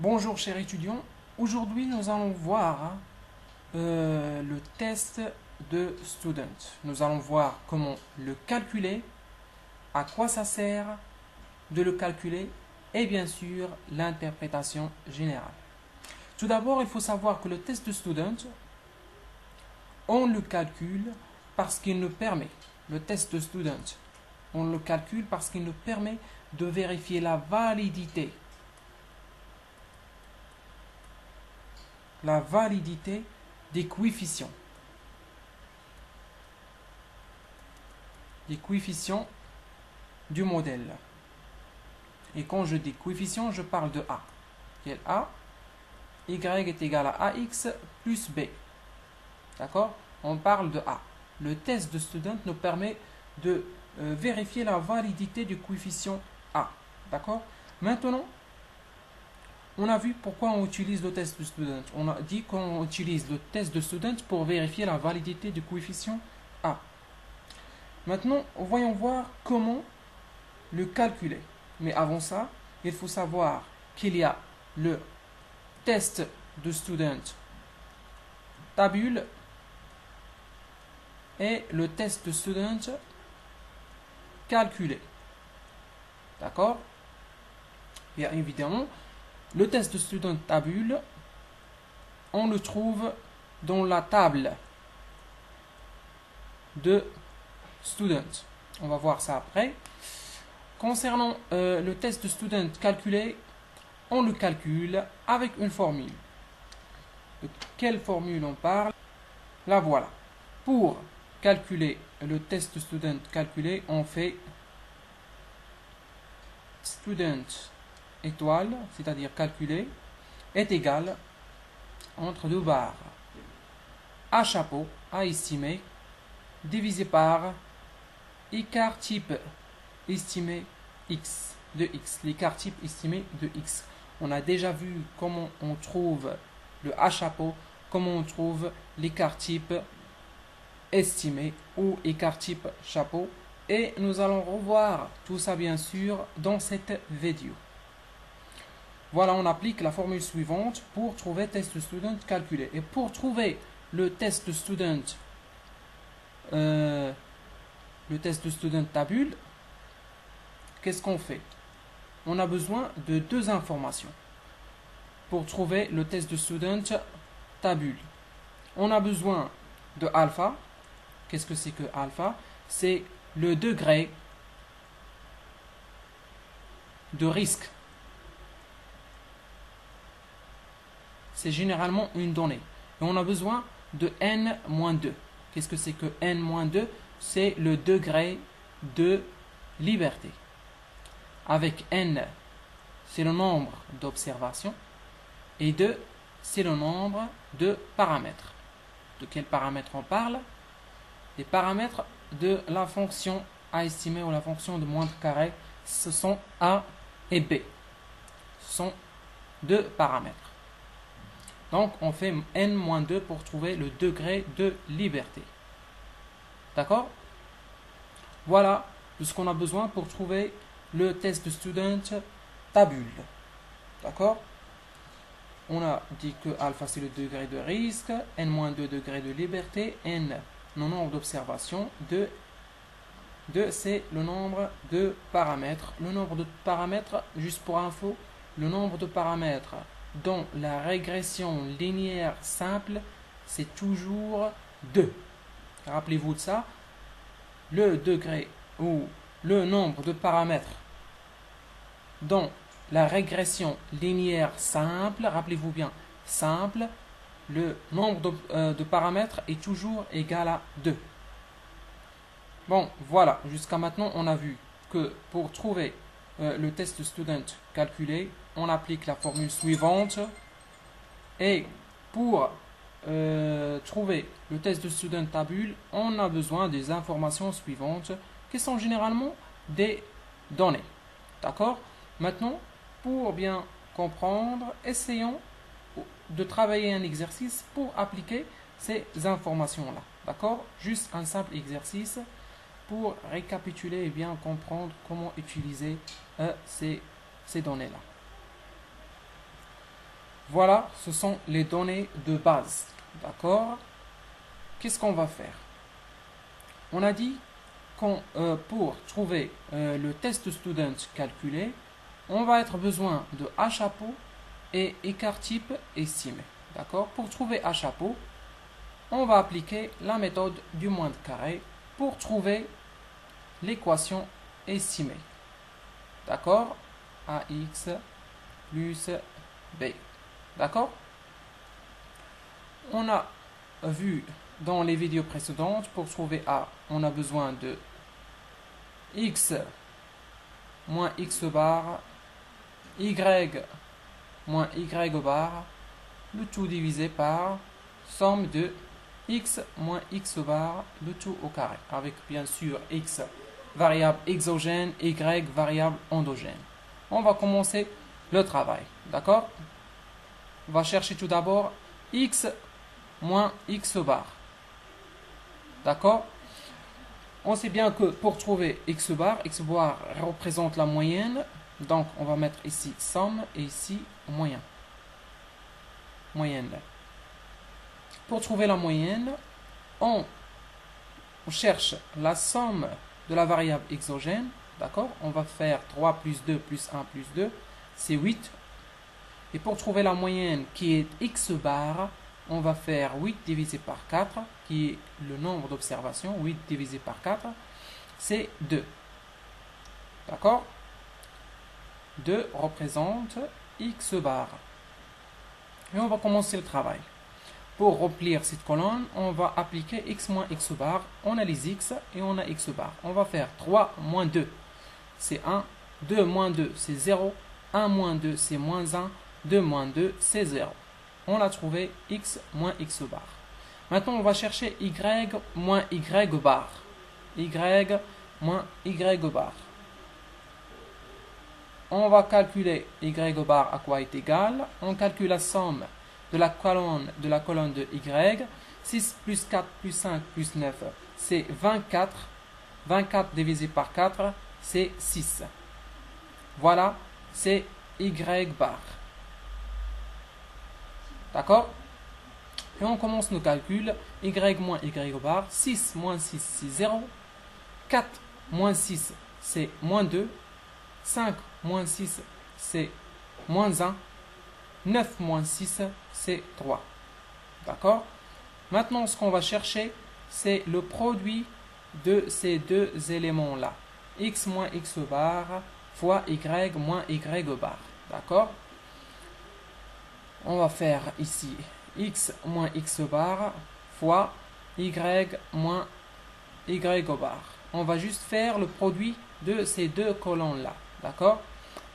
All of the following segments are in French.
Bonjour chers étudiants, aujourd'hui nous allons voir le test de student. Nous allons voir comment le calculer, à quoi ça sert de le calculer et bien sûr l'interprétation générale. Tout d'abord, il faut savoir que le test de student, on le calcule parce qu'il nous permet, le test de student, on le calcule parce qu'il nous permet de vérifier la validité des coefficients. Du modèle. Et quand je dis coefficient, je parle de A. Qui est A, Y est égal à AX plus B. D'accord? On parle de A. Le test de student nous permet de vérifier la validité du coefficient A. D'accord? Maintenant, on a vu pourquoi on utilise le test de student. On a dit qu'on utilise le test de student pour vérifier la validité du coefficient A. Maintenant, voyons voir comment le calculer. Mais avant ça, il faut savoir qu'il y a le test de student tabule et le test de student calculé. D'accord? Bien évidemment, le test de student tabule, on le trouve dans la table de student. On va voir ça après. Concernant le test de student calculé, on le calcule avec une formule. De quelle formule on parle? La voilà. Pour calculer le test de student calculé, on fait student étoile, c'est-à-dire calculé, est égal entre deux barres A chapeau, A estimé, divisé par écart type estimé x, de x, l'écart type estimé de x. On a déjà vu comment on trouve le A chapeau, comment on trouve l'écart type estimé ou écart type chapeau. Et nous allons revoir tout ça bien sûr dans cette vidéo. Voilà, on applique la formule suivante pour trouver test de student calculé. Et pour trouver le test de student tabule, qu'est-ce qu'on fait? On a besoin de deux informations pour trouver le test de student tabule. On a besoin de alpha. Qu'est-ce que c'est que alpha? C'est le degré de risque. C'est généralement une donnée. Et on a besoin de n-2. Qu'est-ce que c'est que n-2? C'est le degré de liberté. Avec n, c'est le nombre d'observations. Et 2, c'est le nombre de paramètres. De quels paramètres on parle? Les paramètres de la fonction a estimé ou la fonction de moindre carré, ce sont a et b. Ce sont deux paramètres. Donc, on fait n-2 pour trouver le degré de liberté. D'accord? Voilà ce qu'on a besoin pour trouver le test de student tabule. D'accord? On a dit que alpha c'est le degré de risque, n-2 degré de liberté, n le nombre d'observations, 2 c'est le nombre de paramètres. Le nombre de paramètres, juste pour info, le nombre de paramètres dans la régression linéaire simple, c'est toujours 2. Rappelez-vous de ça. Le degré ou le nombre de paramètres dans la régression linéaire simple, rappelez-vous bien, simple, le nombre de paramètres est toujours égal à 2. Bon, voilà, jusqu'à maintenant, on a vu que pour trouver le test student calculé, on applique la formule suivante. Et pour trouver le test de student tabule, on a besoin des informations suivantes qui sont généralement des données. D'accord? Maintenant, pour bien comprendre, essayons de travailler un exercice pour appliquer ces informations-là. D'accord? Juste un simple exercice pour récapituler et bien comprendre comment utiliser ces données-là. Voilà, ce sont les données de base. D'accord? Qu'est-ce qu'on va faire? On a dit qu'on pour trouver le test student calculé, on va être besoin de A chapeau et écart type estimé. D'accord? Pour trouver A chapeau, on va appliquer la méthode du moins de carré pour trouver l'équation estimée. D'accord? AX plus B. D'accord? On a vu dans les vidéos précédentes, pour trouver A, on a besoin de X moins X bar, Y moins Y bar, le tout divisé par somme de X moins X bar, le tout au carré, avec bien sûr X variable exogène, Y variable endogène. On va commencer le travail, d'accord? On va chercher tout d'abord X moins X bar. D'accord? On sait bien que pour trouver X bar représente la moyenne. Donc, on va mettre ici somme et ici moyen. Moyenne. Pour trouver la moyenne, on cherche la somme de la variable exogène. D'accord? On va faire 3 plus 2 plus 1 plus 2. C'est 8. Et pour trouver la moyenne qui est X bar, on va faire 8 divisé par 4, qui est le nombre d'observations. 8 divisé par 4, c'est 2. D'accord? 2 représente X bar. Et on va commencer le travail. Pour remplir cette colonne, on va appliquer X moins X bar. On a les X et on a X bar. On va faire 3 moins 2, c'est 1. 2 moins 2, c'est 0. 1 moins 2, c'est moins 1. 2 moins 2, c'est 0. On a trouvé X moins X bar. Maintenant, on va chercher Y moins Y bar. Y moins Y bar. On va calculer Y bar à quoi est égal. On calcule la somme de la colonne de Y. 6 plus 4 plus 5 plus 9, c'est 24. 24 divisé par 4, c'est 6. Voilà, c'est Y bar. D'accord? Et on commence nos calculs. Y moins Y bar. 6 moins 6, c'est 0. 4 moins 6, c'est moins 2. 5 moins 6, c'est moins 1. 9 moins 6, c'est 3. D'accord? Maintenant, ce qu'on va chercher, c'est le produit de ces deux éléments-là. X moins X bar fois Y moins Y bar. D'accord? On va faire ici X moins X bar fois Y moins Y bar. On va juste faire le produit de ces deux colonnes-là. D'accord?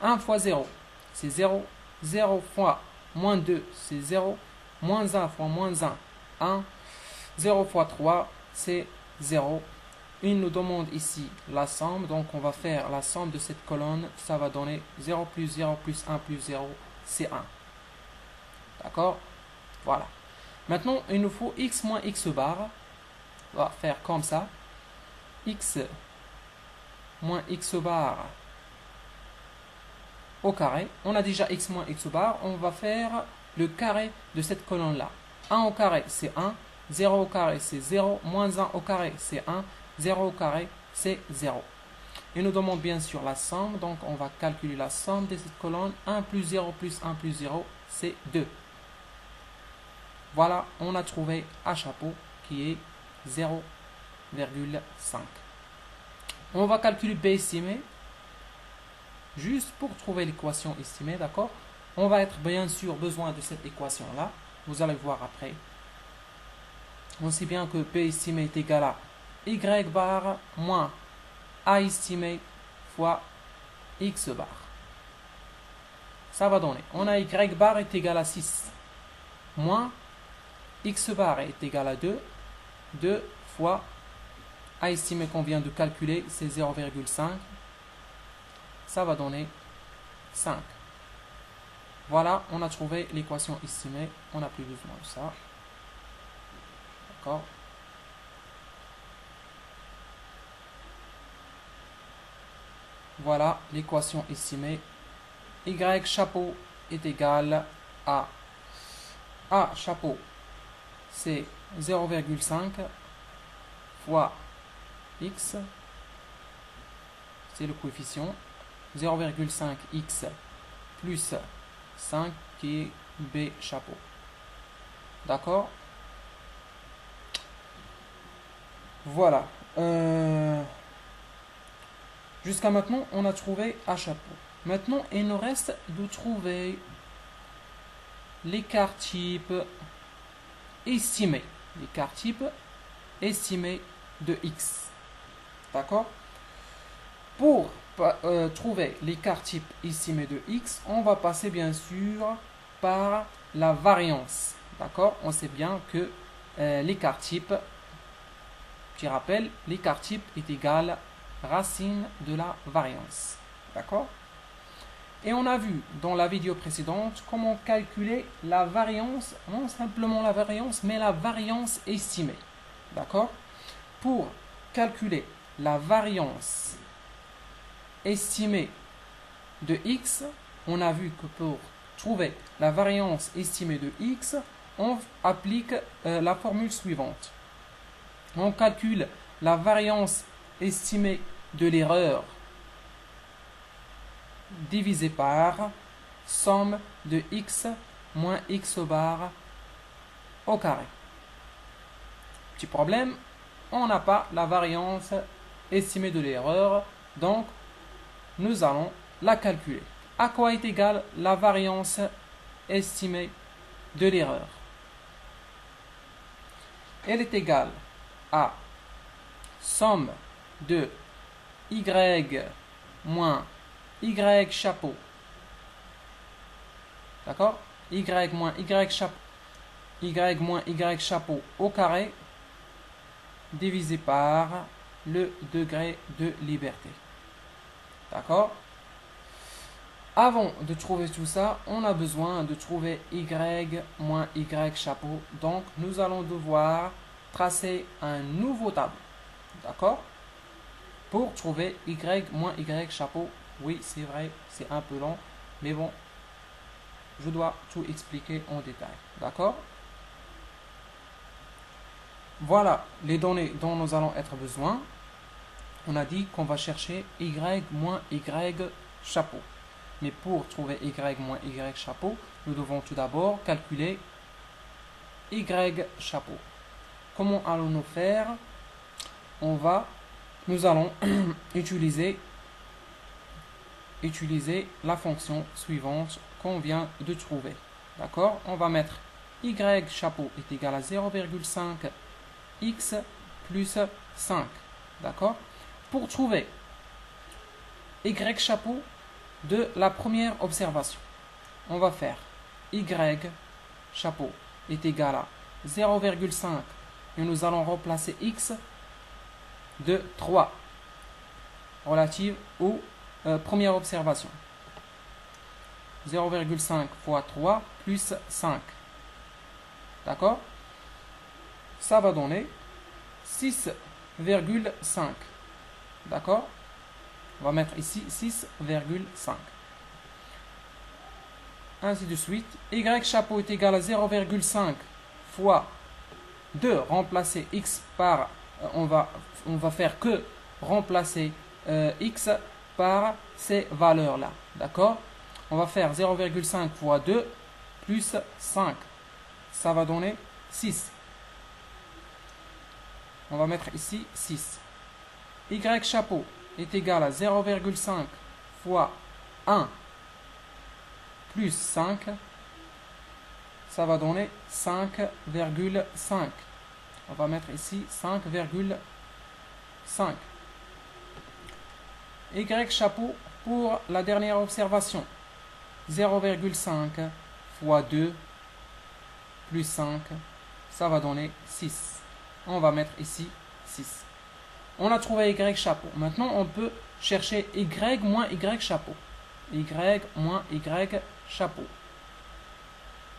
1 fois 0, c'est 0. 0 fois moins 2, c'est 0. Moins 1 fois moins 1, 1. 0 fois 3, c'est 0. Il nous demande ici la somme. Donc, on va faire la somme de cette colonne. Ça va donner 0 plus 0 plus 1 plus 0, c'est 1. D'accord? Voilà. Maintenant, il nous faut X moins X bar. On va faire comme ça. X moins X bar au carré. On a déjà X moins X bar. On va faire le carré de cette colonne-là. 1 au carré, c'est 1. 0 au carré, c'est 0. Moins 1 au carré, c'est 1. 0 au carré, c'est 0. Il nous demande bien sûr la somme. Donc, on va calculer la somme de cette colonne. 1 plus 0 plus 1 plus 0, c'est 2. Voilà, on a trouvé A chapeau qui est 0,5. On va calculer B estimé. Juste pour trouver l'équation estimée, d'accord? On va être bien sûr besoin de cette équation-là. Vous allez voir après. On sait bien que B estimé est égal à Y bar moins A estimé fois X bar. Ça va donner. On a Y bar est égal à 6 moins X bar est égal à 2. 2 fois A estimé qu'on vient de calculer, c'est 0,5. Ça va donner 5. Voilà, on a trouvé l'équation estimée. On n'a plus besoin de ça. D'accord? Voilà l'équation estimée. Y chapeau est égal à A chapeau, c'est 0,5 fois x, c'est le coefficient, 0,5x plus 5 qui est B chapeau. D'accord? Voilà. Jusqu'à maintenant, on a trouvé A chapeau. Maintenant, il nous reste de trouver l'écart type estimé. L'écart type estimé de x. D'accord? Pour trouver l'écart type estimé de x, on va passer bien sûr par la variance. D'accord? On sait bien que l'écart type, petit rappel, l'écart type est égal à racine de la variance. D'accord? Et on a vu dans la vidéo précédente comment calculer la variance, non simplement la variance, mais la variance estimée. D'accord? Pour calculer la variance estimée de x, on a vu que pour trouver la variance estimée de x, on applique la formule suivante. On calcule la variance estimée de l'erreur divisé par somme de x moins x bar au carré. Petit problème, on n'a pas la variance estimée de l'erreur, donc nous allons la calculer. À quoi est égale la variance estimée de l'erreur? Elle est égale à somme de y moins y chapeau. D'accord? Y moins y chapeau. Y moins y chapeau au carré divisé par le degré de liberté. D'accord? Avant de trouver tout ça, on a besoin de trouver y moins y chapeau. Donc, nous allons devoir tracer un nouveau tableau. D'accord? Pour trouver y moins y chapeau. Oui, c'est vrai, c'est un peu long, mais bon, je dois tout expliquer en détail. D'accord? Voilà les données dont nous allons être besoin. On a dit qu'on va chercher y moins y chapeau. Mais pour trouver y moins y chapeau, nous devons tout d'abord calculer y chapeau. Comment allons-nous faire? Nous allons utiliser la fonction suivante qu'on vient de trouver. D'accord? On va mettre y chapeau est égal à 0,5 x plus 5. D'accord? Pour trouver y chapeau de la première observation, on va faire y chapeau est égal à 0,5 et nous allons remplacer x de 3 relative aux première observation. 0,5 fois 3 plus 5. D'accord? Ça va donner 6,5. D'accord? On va mettre ici 6,5. Ainsi de suite. Y chapeau est égal à 0,5 fois 2. Remplacer x par... on va faire que remplacer x par ces valeurs-là. D'accord? On va faire 0,5 fois 2 plus 5. Ça va donner 6. On va mettre ici 6. Y chapeau est égal à 0,5 fois 1 plus 5. Ça va donner 5,5. On va mettre ici 5,5. Y chapeau pour la dernière observation. 0,5 fois 2 plus 5. Ça va donner 6. On va mettre ici 6. On a trouvé Y chapeau. Maintenant, on peut chercher Y moins Y chapeau. Y moins Y chapeau.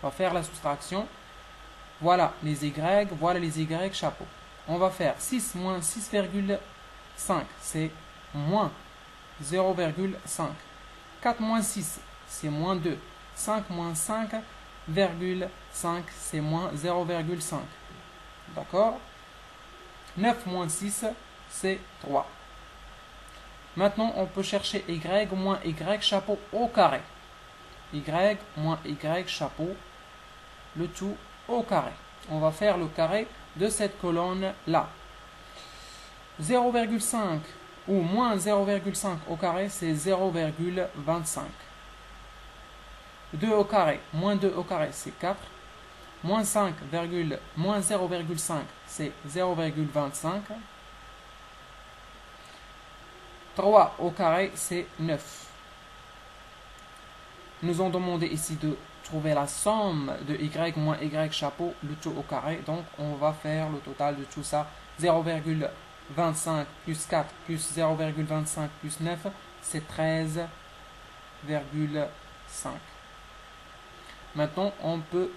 On va faire la soustraction. Voilà les Y, voilà les Y chapeau. On va faire 6 moins 6,5. C'est moins 0,5. 4 moins 6, c'est moins 2. 5 moins 5, 9,5 c'est moins 0,5. D'accord? 9 moins 6 c'est 3. Maintenant, on peut chercher y moins y chapeau au carré. Y moins y chapeau, le tout au carré. On va faire le carré de cette colonne-là. 0,5 ou moins 0,5 au carré, c'est 0,25. 2 au carré, moins 2 au carré, c'est 4. Moins 0,5, c'est 0,25. 3 au carré, c'est 9. Nous ont demandé ici de trouver la somme de y moins y chapeau, le tout au carré. Donc, on va faire le total de tout ça. 0,25 plus 4 plus 0,25 plus 9, c'est 13,5. Maintenant, on peut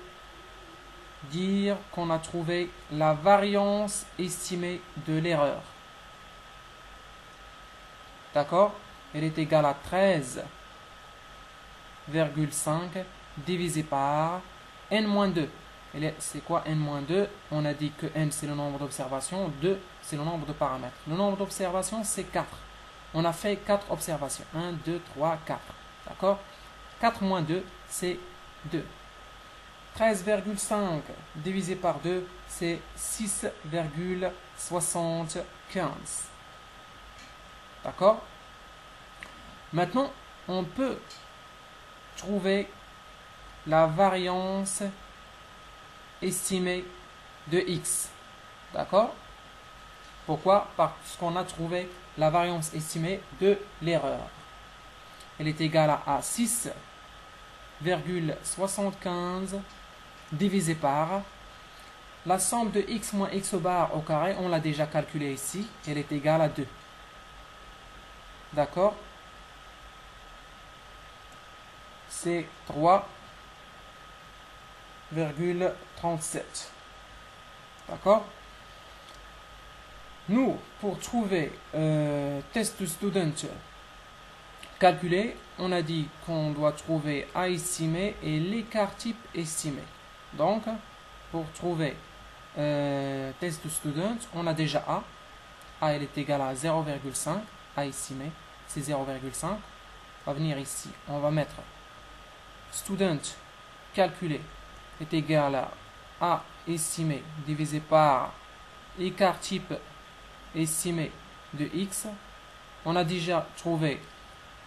dire qu'on a trouvé la variance estimée de l'erreur. D'accord? Elle est égale à 13,5 divisé par n-2. C'est quoi n-2? On a dit que n c'est le nombre d'observations, 2 c'est le nombre de paramètres. Le nombre d'observations c'est 4. On a fait 4 observations. 1, 2, 3, 4. D'accord? 4 moins 2 c'est 2. 13,5 divisé par 2 c'est 6,75. D'accord? Maintenant, on peut trouver la variance estimée de x. D'accord? Pourquoi? Parce qu'on a trouvé la variance estimée de l'erreur. Elle est égale à 6,75 divisé par la somme de x moins x bar au carré. On l'a déjà calculé ici. Elle est égale à 2. D'accord? C'est 3,37. D'accord? Nous, pour trouver test student calculé, on a dit qu'on doit trouver A estimé et l'écart type estimé. Donc, pour trouver test student, on a déjà A. A, elle est égale à 0,5. A estimé, c'est 0,5. On va venir ici, on va mettre student calculé est égal à A estimé divisé par écart type estimé de x. On a déjà trouvé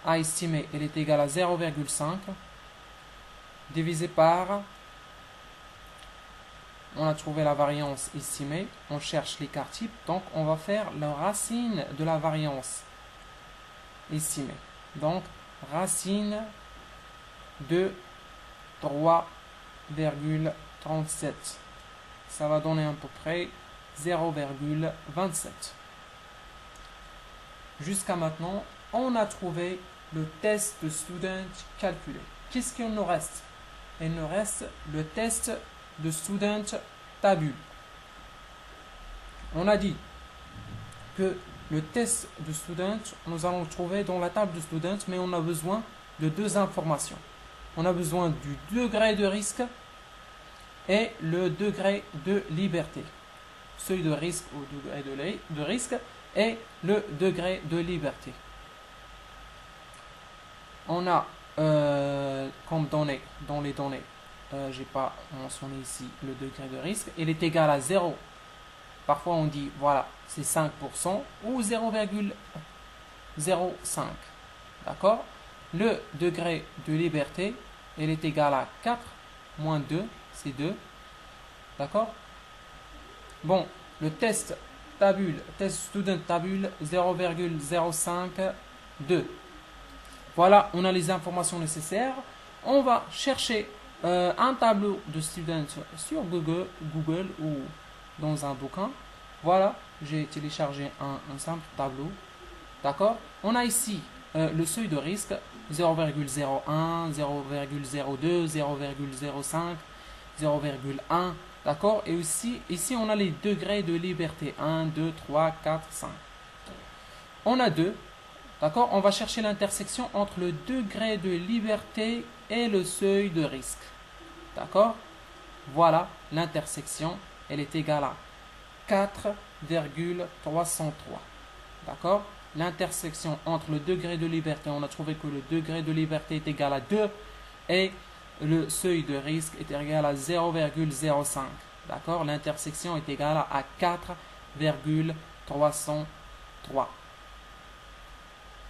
A estimé, elle est égale à 0,5 divisé par, on a trouvé la variance estimée, on cherche l'écart type, donc on va faire la racine de la variance estimée. Donc racine de 3,37. Ça va donner à peu près 0,27. Jusqu'à maintenant, on a trouvé le test de student calculé. Qu'est-ce qu'il nous reste? Il nous reste le test de student tabule. On a dit que le test de student, nous allons le trouver dans la table de student, mais on a besoin de deux informations. On a besoin du degré de risque et le degré de liberté. Seuil de risque ou degré de risque et le degré de liberté. On a comme données, dans les données, je n'ai pas mentionné ici le degré de risque, il est égal à 0. Parfois on dit, voilà, c'est 5% ou 0,05. D'accord? Le degré de liberté, il est égal à 4 moins 2, c'est 2. D'accord? Bon, le test student tabule 0,052. Voilà, on a les informations nécessaires. On va chercher un tableau de student sur Google ou dans un bouquin. Voilà, j'ai téléchargé un simple tableau. D'accord? On a ici le seuil de risque 0,01, 0,02, 0,05, 0,1. D'accord? Et aussi, ici, on a les degrés de liberté. 1, 2, 3, 4, 5. On a 2. D'accord? On va chercher l'intersection entre le degré de liberté et le seuil de risque. D'accord? Voilà, l'intersection, elle est égale à 4,303. D'accord? L'intersection entre le degré de liberté, on a trouvé que le degré de liberté est égal à 2 et le seuil de risque est égal à 0,05. D'accord? L'intersection est égale à 4,303.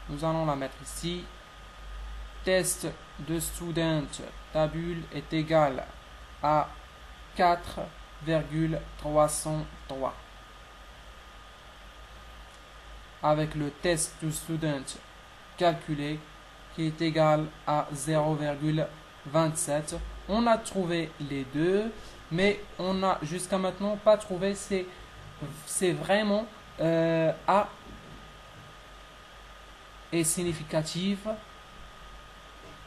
Nous allons la mettre ici. Test de student tabule est égal à 4,303. Avec le test de student calculé qui est égal à 0,27. On a trouvé les deux, mais on n'a jusqu'à maintenant pas trouvé, c'est vraiment A est significative,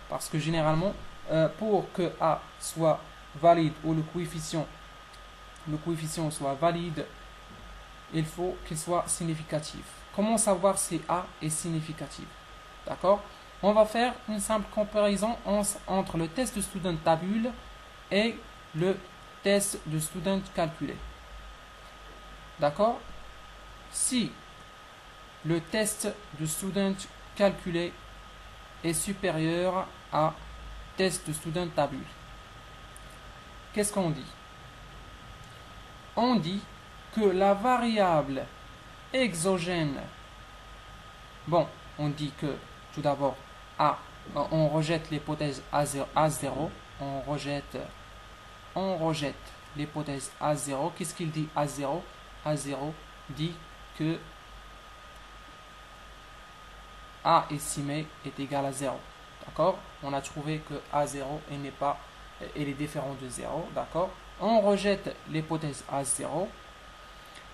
parce que généralement, pour que A soit valide ou le coefficient soit valide, il faut qu'il soit significatif. Comment savoir si A est significatif? D'accord? On va faire une simple comparaison entre le test de student tabule et le test de student calculé. D'accord? Si le test de student calculé est supérieur à test de student tabule, qu'est-ce qu'on dit? On dit que la variable exogène, bon, on dit que tout d'abord A, on rejette l'hypothèse A0, on rejette l'hypothèse A0. Qu'est-ce qu'il dit A0? A0 dit que A estimé est égal à 0. D'accord? On a trouvé que A0 il est différent de 0. D'accord? On rejette l'hypothèse A0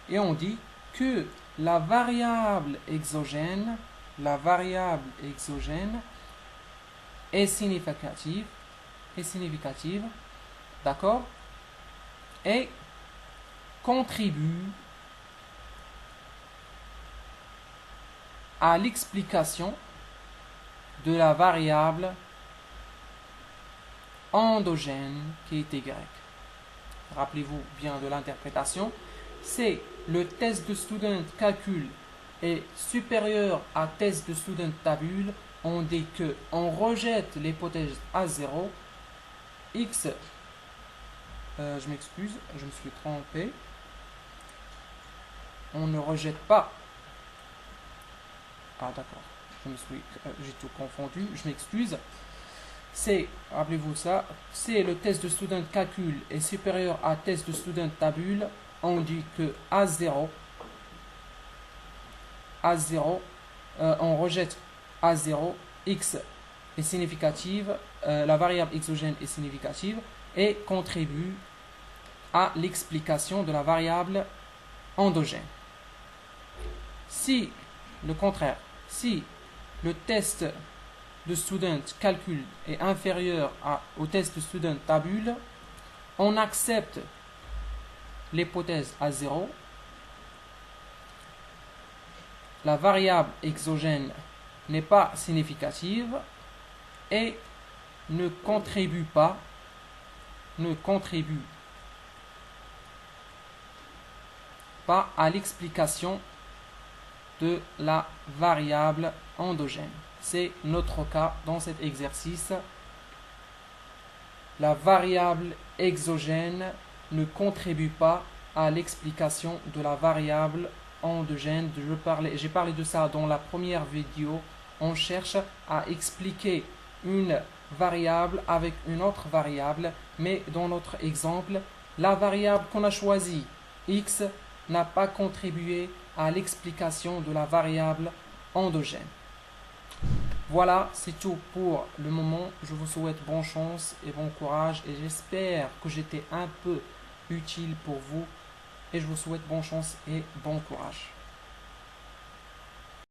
et on dit que la variable exogène est significative, d'accord, et contribue à l'explication de la variable endogène qui est Y. Rappelez-vous bien de l'interprétation. C'est le test de student calcul est supérieur à test de student tabule. On dit que on rejette l'hypothèse A0. X, je m'excuse, je me suis trompé. On ne rejette pas. Ah d'accord, j'ai tout confondu, je m'excuse. Rappelez-vous ça, c'est le test de student calcul est supérieur à test de student tabule. On dit que A0, on rejette A0, X est significative, la variable exogène est significative et contribue à l'explication de la variable endogène. Si le contraire, si le test de student calcul est inférieur au test de student tabule, on accepte l'hypothèse A0, la variable exogène n'est pas significative et ne contribue pas à l'explication de la variable endogène. C'est notre cas dans cet exercice. La variable exogène ne contribue pas à l'explication de la variable endogène. J'ai parlé de ça dans la première vidéo. On cherche à expliquer une variable avec une autre variable, mais dans notre exemple, la variable qu'on a choisie, x, n'a pas contribué à l'explication de la variable endogène. Voilà, c'est tout pour le moment. Je vous souhaite bonne chance et bon courage et j'espère que j'étais un peu utile pour vous et je vous souhaite bonne chance et bon courage.